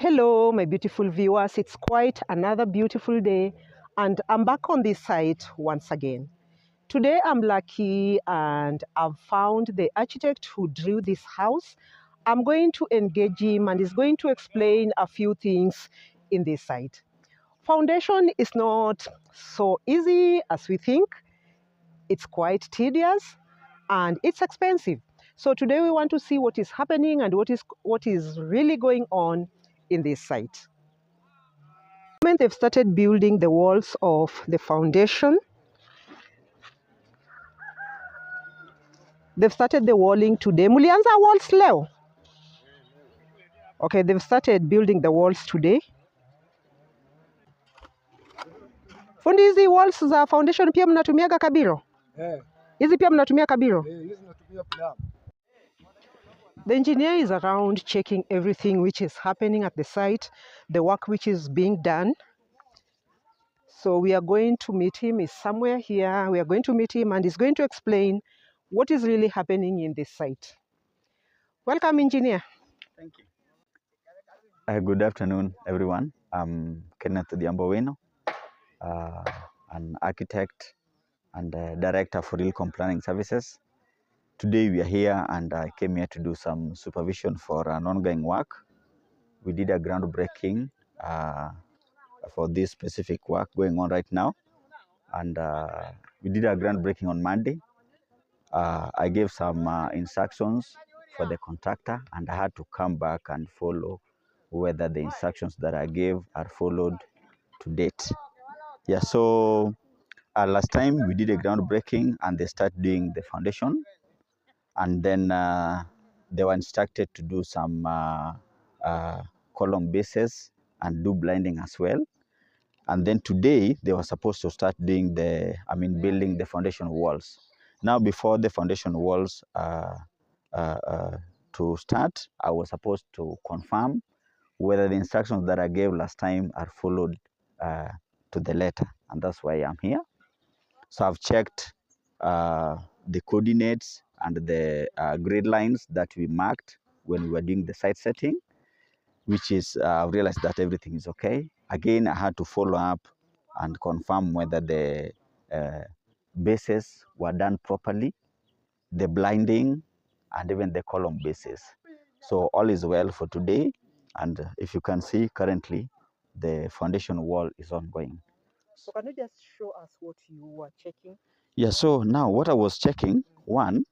Hello, my beautiful viewers. It's quite another beautiful day, and I'm back on this site once again. Today, I'm lucky and I've found the architect who drew this house. I'm going to engage him, and he's going to explain a few things in this site. Foundation is not so easy as we think. It's quite tedious and it's expensive. So today we want to see what is happening and what is really going on in this site. They've started building the walls of the foundation. They've started the walling today. Mulianza walls leo. Okay, they've started building the walls today. Fundi, hizi walls za foundation pia mnatumiaga kabiro? Hizi pia mnatumia kabiro? The engineer is around checking everything which is happening at the site, the work which is being done. So we are going to meet him. He's somewhere here. We are going to meet him and he's going to explain what is really happening in this site. Welcome, engineer. Thank you. Good afternoon, everyone. I'm Kenneth Diambowino, an architect and director for Realcom Planning Services. Today we are here and I came here to do some supervision for an ongoing work. We did a groundbreaking for this specific work going on right now. And we did a groundbreaking on Monday. I gave some instructions for the contractor and I had to come back and follow whether the instructions that I gave are followed to date. Yeah, so last time we did a groundbreaking and they started doing the foundation, and then they were instructed to do some column bases and do blinding as well. And then today they were supposed to start doing building the foundation walls. Now, before the foundation walls to start, I was supposed to confirm whether the instructions that I gave last time are followed to the letter, and that's why I'm here. So I've checked the coordinates and the grid lines that we marked when we were doing the site setting, which is I've realized that everything is okay. Again, I had to follow up and confirm whether the bases were done properly, the blinding, and even the column bases. So all is well for today. And if you can see currently, the foundation wall is ongoing. So can you just show us what you were checking? Yeah, so now what I was checking, one,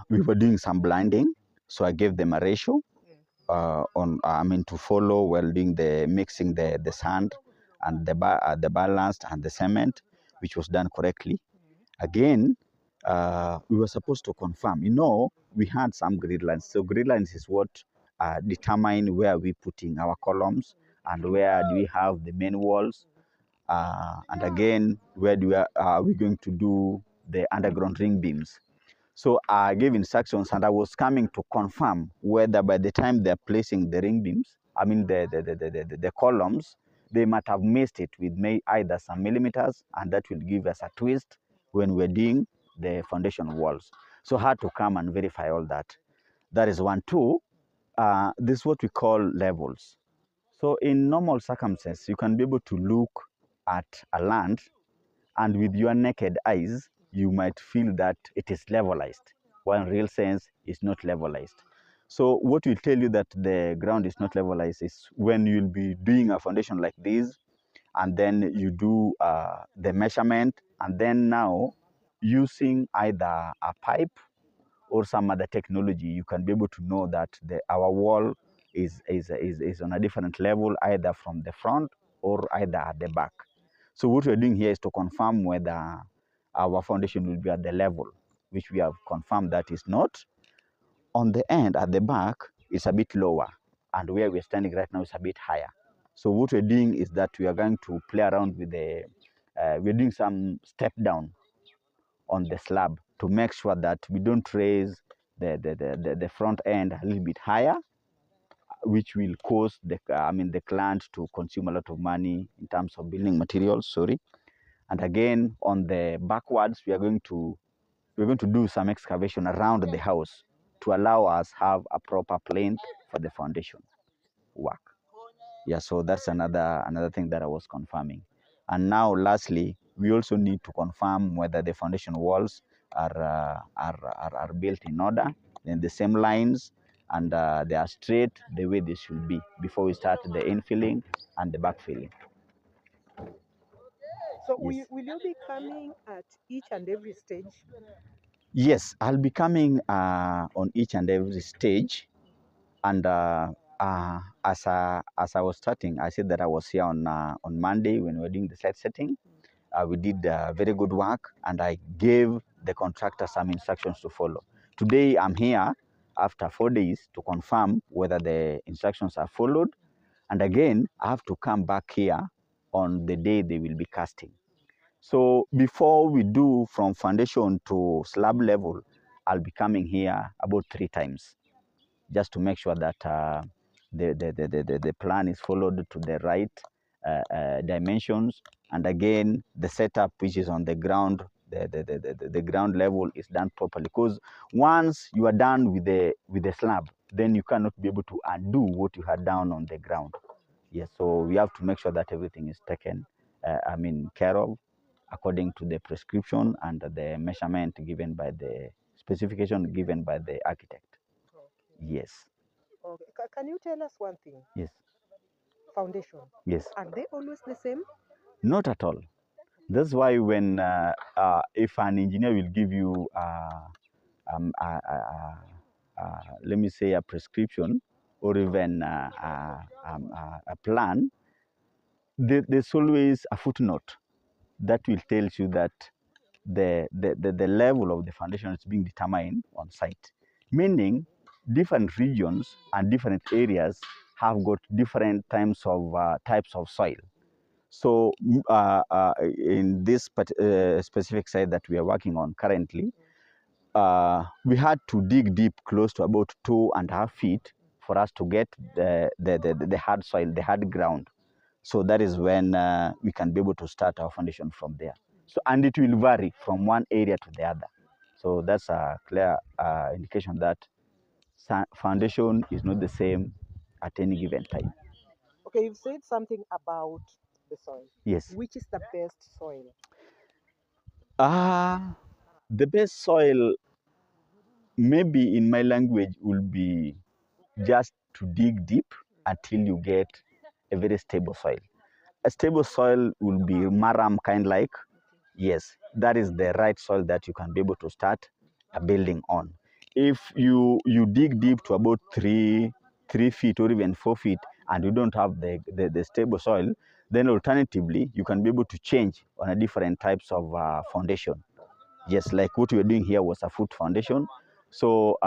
we were doing some blinding. So I gave them a ratio to follow while doing the mixing the sand and the ballast and the cement, which was done correctly. Again, we were supposed to confirm, we had some grid lines. So grid lines is what determine where we putting our columns and where do we have the main walls. And again, where are we going to do the underground ring beams. So I gave instructions and I was coming to confirm whether by the time they're placing the ring beams, the columns, they might have missed it with either some millimeters, and that will give us a twist when we're doing the foundation walls. So I had to come and verify all that. That is one. Two, this is what we call levels. So in normal circumstances, you can be able to look at a land and with your naked eyes, you might feel that it is levelized, while in real sense, it's not levelized. So what will tell you that the ground is not levelized is when you'll be doing a foundation like this, and then you do the measurement, and then now using either a pipe or some other technology, you can be able to know that our wall is on a different level, either from the front or either at the back. So what we're doing here is to confirm whether our foundation will be at the level, which we have confirmed that is not. On the end, at the back, it's a bit lower, and where we're standing right now is a bit higher. So what we're doing is that we are going to play around with we're doing some step down on the slab to make sure that we don't raise the front end a little bit higher, which will cause the client to consume a lot of money in terms of building materials. And again, on the backwards, we're going to do some excavation around the house to allow us have a proper plinth for the foundation work. Yeah, so that's another thing that I was confirming. And now, lastly, we also need to confirm whether the foundation walls are built in order in the same lines, and they are straight the way they should be before we start the infilling and the backfilling. So Yes. will you be coming at each and every stage? Yes, I'll be coming on each and every stage. And as I was starting, I said that I was here on Monday when we were doing the site setting. We did very good work, and I gave the contractor some instructions to follow. Today, I'm here after 4 days to confirm whether the instructions are followed. And again, I have to come back here on the day they will be casting. So before we do from foundation to slab level, I'll be coming here about 3 times just to make sure that the plan is followed to the right dimensions. And again, the setup which is on the ground, the ground level is done properly. Because once you are done with the slab, then you cannot be able to undo what you had done on the ground. Yes, so we have to make sure that everything is taken, care of according to the prescription and the measurement given by the specification given by the architect. Okay. Yes. Okay. Can you tell us one thing? Yes. Foundation. Yes. Are they always the same? Not at all. That's why when if an engineer will give you um, uh, uh, let me say a prescription or even a plan, there's always a footnote that will tell you that the level of the foundation is being determined on site. Meaning, different regions and different areas have got different types of soil. So in this specific site that we are working on currently, we had to dig deep close to about 2.5 feet for us to get the hard soil, the hard ground. So that is when we can be able to start our foundation from there. So, and it will vary from one area to the other. So that's a clear indication that foundation is not the same at any given time. Okay, you've said something about the soil. Yes. Which is the best soil? The best soil, maybe in my language, will be just to dig deep until you get a very stable soil. A stable soil will be maram kind like. Yes, that is the right soil that you can be able to start a building on. If you dig deep to about 3 feet or even 4 feet and you don't have the stable soil, then alternatively you can be able to change on a different types of foundation. Yes, like what we're doing here was a foot foundation. So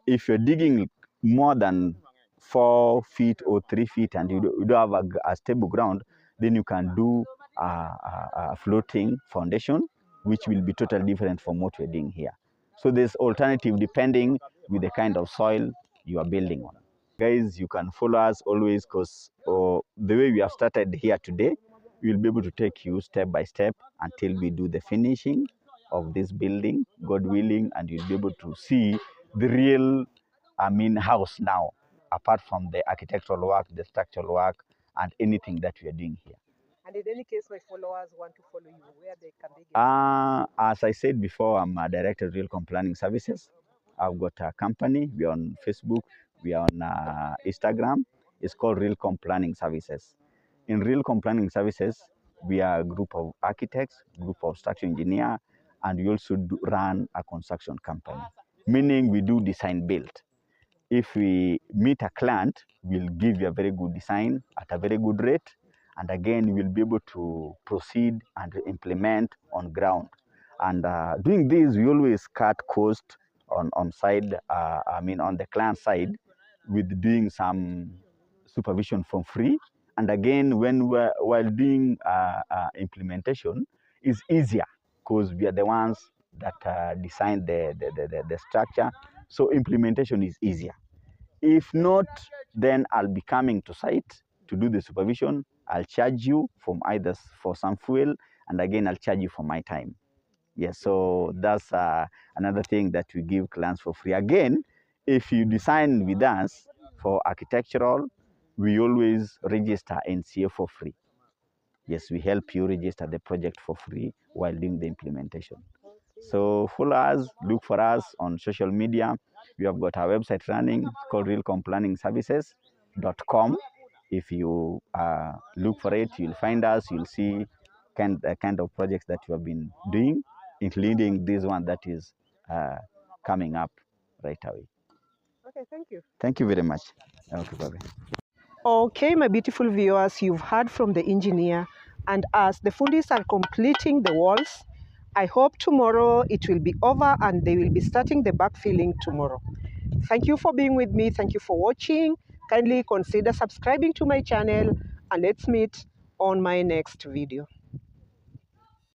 if you're digging more than 4 feet or 3 feet and you don't have a stable ground, then you can do a floating foundation, which will be totally different from what we're doing here. So there's alternative depending with the kind of soil you are building on. Guys, you can follow us always because the way we have started here today, we'll be able to take you step by step until we do the finishing of this building, God willing, and you'll be able to see the real, house now, apart from the architectural work, the structural work, and anything that we are doing here. And in any case, my followers want to follow you. Where they can they get? As I said before, I'm a director of Real Planning Services. I've got a company. We're on Facebook. We are on Instagram. It's called Real Planning Services. In Real Planning Services, we are a group of architects, group of structural engineer, and we also run a construction company. Meaning we do design build. If we meet a client, we'll give you a very good design at a very good rate. And again, we'll be able to proceed and implement on ground. And doing this, we always cut cost on side, on the client side with doing some supervision for free. And again, while doing implementation, it's easier because we are the ones that design the structure. So implementation is easier. If not, then I'll be coming to site to do the supervision. I'll charge you from either for some fuel, and again, I'll charge you for my time. Yes, so that's another thing that we give clients for free. Again, if you design with us for architectural, we always register NCA for free. Yes, we help you register the project for free while doing the implementation. So follow us, look for us on social media. We have got our website running, it's called realcomplanningservices.com. If you look for it, you'll find us, you'll see the kind of projects that you have been doing, including this one that is coming up right away. Okay, thank you. Thank you very much. Okay, bye-bye. Okay, my beautiful viewers, you've heard from the engineer, and as the fundis are completing the walls, I hope tomorrow it will be over and they will be starting the backfilling tomorrow. Thank you for being with me. Thank you for watching. Kindly consider subscribing to my channel, and let's meet on my next video.